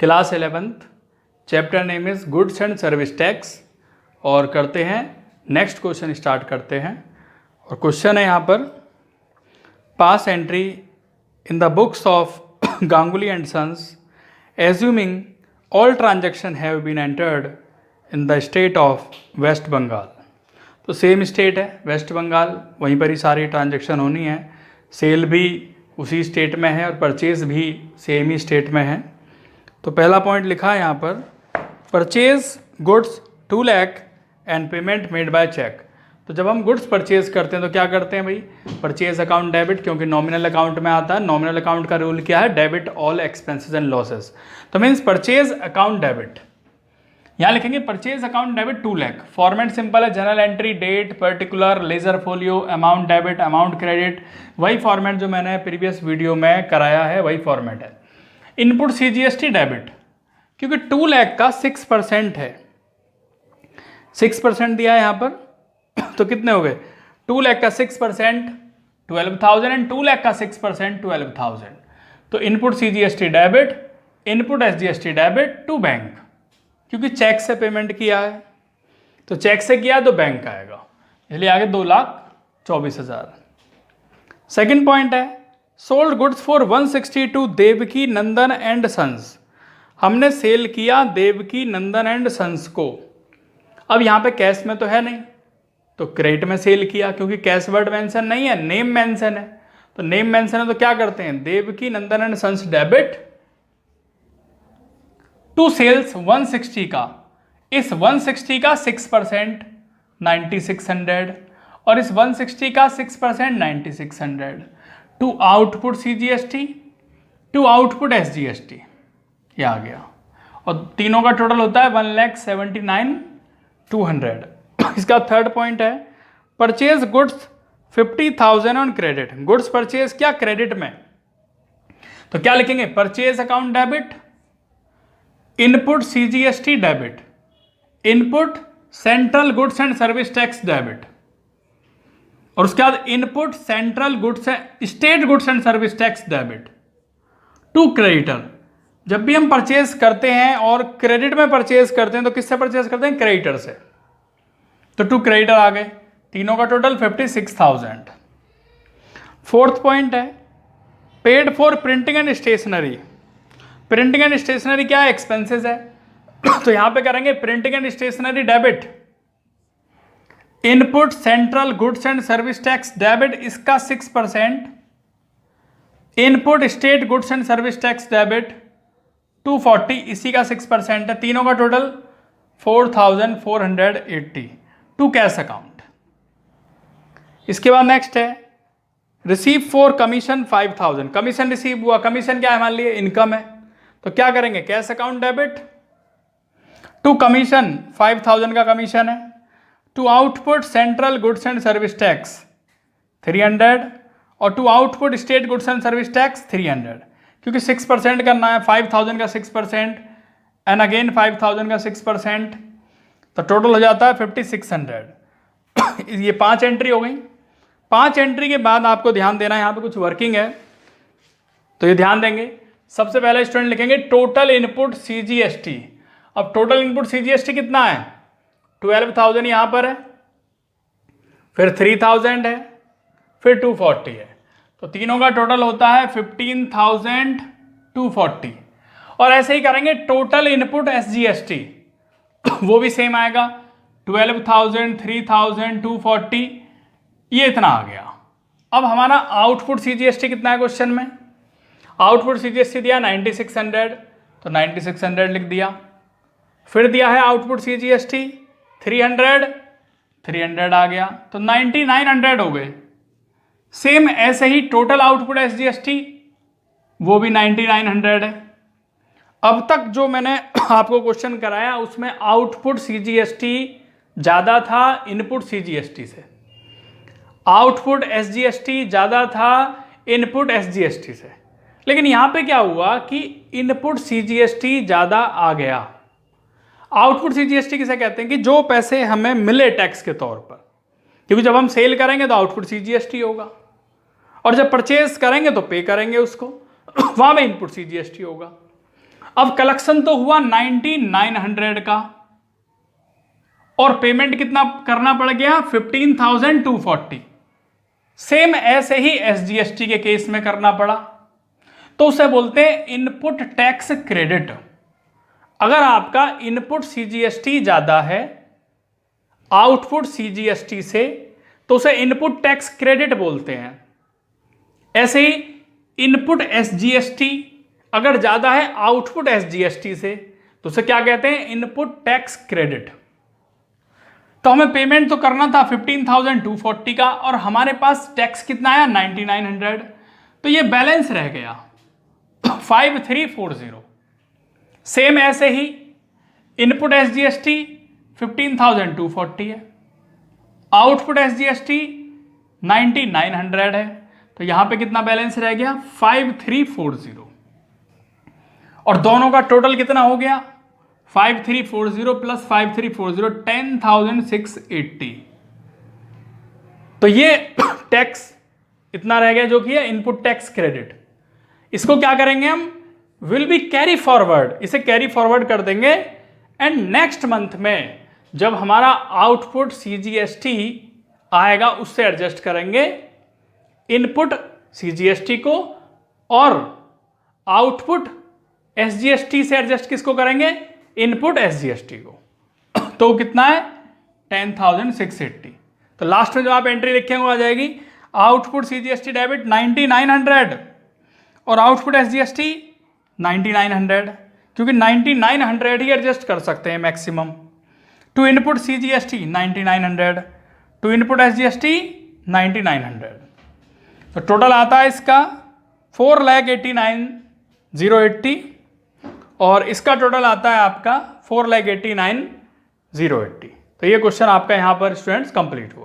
Class 11th, chapter name is goods and service tax. और करते हैं नेक्स्ट क्वेश्चन, स्टार्ट करते हैं। और क्वेश्चन है यहाँ पर, pass entry in the books of Ganguly and sons assuming all transaction have been entered in the state of West Bengal. तो सेम स्टेट है वेस्ट बंगाल, वहीं पर ही सारी ट्रांजेक्शन होनी है। सेल भी उसी स्टेट में है और परचेज भी सेम ही स्टेट में है। तो पहला पॉइंट लिखा है यहाँ पर, purchase goods 2 lakh and payment made by cheque. तो जब हम गुड्स परचेज करते हैं तो क्या करते हैं भाई, परचेज अकाउंट डेबिट, क्योंकि नॉमिनल अकाउंट में आता है। नॉमिनल अकाउंट का रूल क्या है, debit all expenses and losses. तो मीन्स परचेज अकाउंट डेबिट, यहाँ लिखेंगे purchase account debit 2 lakh. Format simple है, journal entry, date, particular, ledger folio, amount debit, amount credit. वही फॉर्मेट जो मैंने प्रीवियस वीडियो में कराया है, वही फॉर्मेट है। इनपुट CGST डेबिट, क्योंकि 2 लाख का 6% है, 6% दिया है यहाँ पर। तो कितने हो गए, 2 लाख का 6% 12,000 एंड 2 लाख का 6% 12,000। तो input CGST debit, input SGST debit to bank, क्योंकि चेक से पेमेंट किया है। तो चेक से किया तो बैंक आएगा, इसलिए आगे 2,24,000। सेकेंड पॉइंट है, sold goods for 160 to Devki Nandan and sons. हमने सेल किया देवकी नंदन एंड सन्स को। अब यहाँ पे कैश में तो है नहीं, तो क्रेडिट में सेल किया, क्योंकि कैश वर्ड मेंशन नहीं है, नेम मेंशन है। तो नेम मेंशन है तो क्या करते हैं, Devki Nandan and sons debit to sales 160 का, इस 160 का 6% 9600 और इस 160 का 6% 9600 to output CGST to output SGST, ये आ गया। और तीनों का टोटल होता है 1,79,200। इसका थर्ड पॉइंट है, purchase goods 50,000 on credit. Goods purchase क्या, क्रेडिट में। तो क्या लिखेंगे, purchase account debit, input CGST debit, input central goods and service tax debit, और उसके बाद input central goods state goods and service tax debit to creditor. जब भी हम परचेज करते हैं और क्रेडिट में परचेज करते हैं तो किससे परचेज करते हैं, क्रेडिटर से। तो टू क्रेडिटर आ गए, तीनों का टोटल 56,000। फोर्थ पॉइंट है, paid for printing and stationery. Printing and stationery क्या है, एक्सपेंसेस है। तो यहां पे करेंगे printing and stationery debit, input central goods and service tax debit, इसका 6%, input state goods and service tax debit 240, इसी का 6% है। तीनों का टोटल 4,480 टू कैश अकाउंट। इसके बाद नेक्स्ट है, receive for commission 5,000। Commission receive हुआ, कमीशन क्या है, मान लिए इनकम है। तो क्या करेंगे, cash account debit to commission 5,000 का कमीशन है, to output central goods and service tax 300 और to output state goods and service tax 300, क्योंकि 6% करना है, 5,000 का 6% एंड अगेन 5,000 का 6%, तो टोटल हो जाता है 5,600। ये 5 एंट्री हो गई। 5 एंट्री के बाद आपको ध्यान देना है, यहाँ पे कुछ वर्किंग है तो ये ध्यान देंगे। सबसे पहले स्टूडेंट लिखेंगे टोटल इनपुट CGST। अब टोटल इनपुट CGST कितना है, 12,000 यहां पर है, फिर 3,000 है, फिर 240 है। तो तीनों का टोटल होता है 15,240। और ऐसे ही करेंगे टोटल इनपुट SGST, वो भी सेम आएगा, 12,000 3,000 240, ये इतना आ गया। अब हमारा आउटपुट CGST कितना है क्वेश्चन में, आउटपुट CGST दिया 9600, तो 9600 लिख दिया। फिर दिया है आउटपुट CGST 300 आ गया, तो 9900 हो गए। सेम ऐसे ही टोटल आउटपुट SGST, वो भी 9900 है। अब तक जो मैंने आपको क्वेश्चन कराया उसमें आउटपुट CGST ज़्यादा था इनपुट CGST से, आउटपुट SGST ज़्यादा था इनपुट SGST से। लेकिन यहाँ पे क्या हुआ कि इनपुट CGST ज़्यादा आ गया। आउटपुट CGST किसे कहते हैं, कि जो पैसे हमें मिले टैक्स के तौर पर, क्योंकि जब हम सेल करेंगे तो आउटपुट CGST होगा और जब परचेज करेंगे तो पे करेंगे उसको, वहाँ में इनपुट CGST होगा। अब कलेक्शन तो हुआ 9900 का और पेमेंट कितना करना पड़ गया 15,240। सेम ऐसे ही SGST के केस में करना पड़ा, तो उसे बोलते हैं इनपुट टैक्स क्रेडिट। अगर आपका इनपुट CGST ज्यादा है आउटपुट CGST से तो उसे इनपुट टैक्स क्रेडिट बोलते हैं। ऐसे ही इनपुट SGST अगर ज्यादा है आउटपुट SGST से तो उसे क्या कहते हैं, इनपुट टैक्स क्रेडिट। तो हमें पेमेंट तो करना था 15,240 का और हमारे पास टैक्स कितना आया 9,900, तो ये बैलेंस रह गया 5,340। सेम ऐसे ही इनपुट SGST 15,240 है, आउटपुट SGST 9,900 है, तो यहां पे कितना बैलेंस रह गया 5,340। और दोनों का टोटल कितना हो गया 5,340 प्लस 5,340 10,680। तो ये टैक्स इतना रह गया जो कि है इनपुट टैक्स क्रेडिट। इसको क्या करेंगे हम, विल बी कैरी फॉरवर्ड, इसे कैरी फॉरवर्ड कर देंगे एंड नेक्स्ट मंथ में जब हमारा आउटपुट CGST आएगा उससे एडजस्ट करेंगे इनपुट CGST को और आउटपुट SGST से एडजस्ट किसको करेंगे, इनपुट SGST को। तो कितना है 10,680। तो लास्ट में जो आप एंट्री लिखेंगे वो आ जाएगी आउटपुट CGST डेबिट 9,900 और आउटपुट SGST 9,900, क्योंकि 9,900 ही एडजस्ट कर सकते हैं maximum. To input CGST 9,900, to input SGST 9,900। तो टोटल आता है इसका 4,89,080 और इसका टोटल आता है आपका 4,89,080। तो ये क्वेश्चन आपका यहाँ पर स्टूडेंट्स कंप्लीट हुआ।